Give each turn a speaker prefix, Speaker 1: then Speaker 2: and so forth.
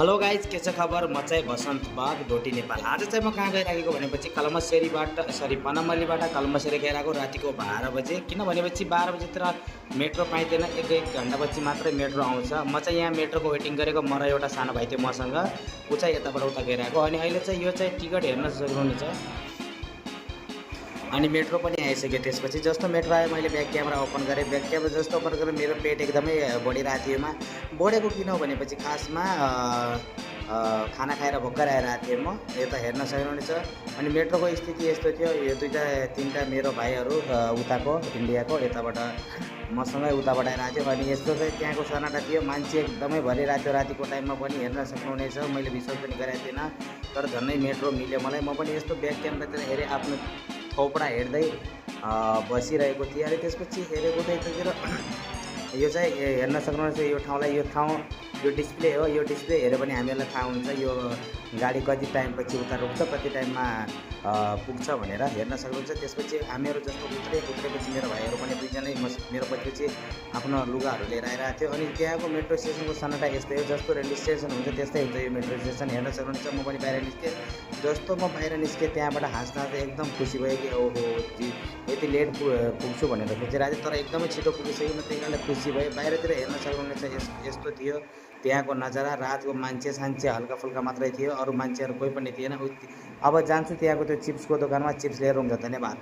Speaker 1: Hello guys, के छ खबर। म चाहिँ बसन्त बाग डोटी नेपाल। आज चाहिँ म कहाँ गइराखेको भनेपछि पनमल्लीबाट कलमसरी गइरहेको रातिको 12 बजे। किन भनेपछि 12 बजेतिर मेट्रो पाइँदैन, एक घन्टापछि मात्रै मेट्रो आउँछ। म चाहिँ यहाँ मेट्रोको वेटिङ गरेको। म र एउटा सानो भाइ थियो मसँग, ऊ चाहिँ यताबाट उता गइरहेको। अनि अहिले चाहिँ यो चाहिँ टिकट हेर्न सक्नुहुनेछ। अनि मेट्रो पनि आइसक्यो। त्यसपछि जस्तो मेट्रो आयो मैले ब्याक क्यामेरा ओपन गरेँ। ब्याक क्यामेरा जस्तो ओपन गरेर मेरो पेट एकदमै बढिरहेको थियो। बढेको किन हो भनेपछि खासमा खाना खाएर भर्खर आइरहेको थिएँ म। यता हेर्न सक्नुहुनेछ। अनि मेट्रोको स्थिति यस्तो थियो। यो दुईवटा तिनवटा मेरो भाइहरू उताको इन्डियाको यताबाट मसँगै उताबाट आइरहेको थियो। अनि यस्तो चाहिँ त्यहाँको सन्नाटा थियो, मान्छे एकदमै भरिरहेको थियो। रातिको टाइममा पनि हेर्न सक्नुहुनेछ। मैले विश्वास पनि गरेको थिइनँ, तर झन्डै मेट्रो मिल्यो मलाई। म पनि यस्तो ब्याक क्यामेरातिर हेरेँ, आफ्नो खोपडा हेर्दै बसिरहेको थिएँ। अनि त्यसपछि हेरेको त्यतातिर यो चाहिँ हेर्न सक्नुहुन्छ। यो डिस्प्ले हो। यो डिस्प्ले हेऱ्यो भने हामीहरूलाई थाहा हुन्छ यो गाडी कति टाइमपछि उता रोक्छ, कति टाइममा पुग्छ भनेर हेर्न सक्नुहुन्छ। त्यसपछि हामीहरू जस्तो उत्रेपछि मेरो भाइहरू पनि दुईजनै मेरो पछि आफ्नो लुगाहरू लिएर आइरहेको थियो। अनि त्यहाँको मेट्रो स्टेसनको सन्नाटा यस्तै हो। जस्तो रेलवे स्टेसन हुन्छ त्यस्तै हुन्छ यो मेट्रो स्टेसन। हेर्न सक्नुहुन्छ। म पनि बाहिर निस्केँ। जस्तो म बाहिर निस्केँ त्यहाँबाट हाँस्दा एकदम खुसी भयो कि ओहो यति लेट पुग्छु भनेर सोचिरहेको थिएँ, तर एकदमै छिटो पुगिसक्यो। म त्यही कारणले खुसी भएँ। बाहिरतिर हेर्न सक्नुहुनेछ यस्तो थियो त्यहाँको नजारा। रातको मान्छे हल्का फुल्का मात्रै थियो, अरू मान्छेहरू कोही पनि थिएन। अब जान्छु त्यहाँको त्यो चिप्सको दोकानमा, चिप्स लिएर आउँछ। धन्यवाद।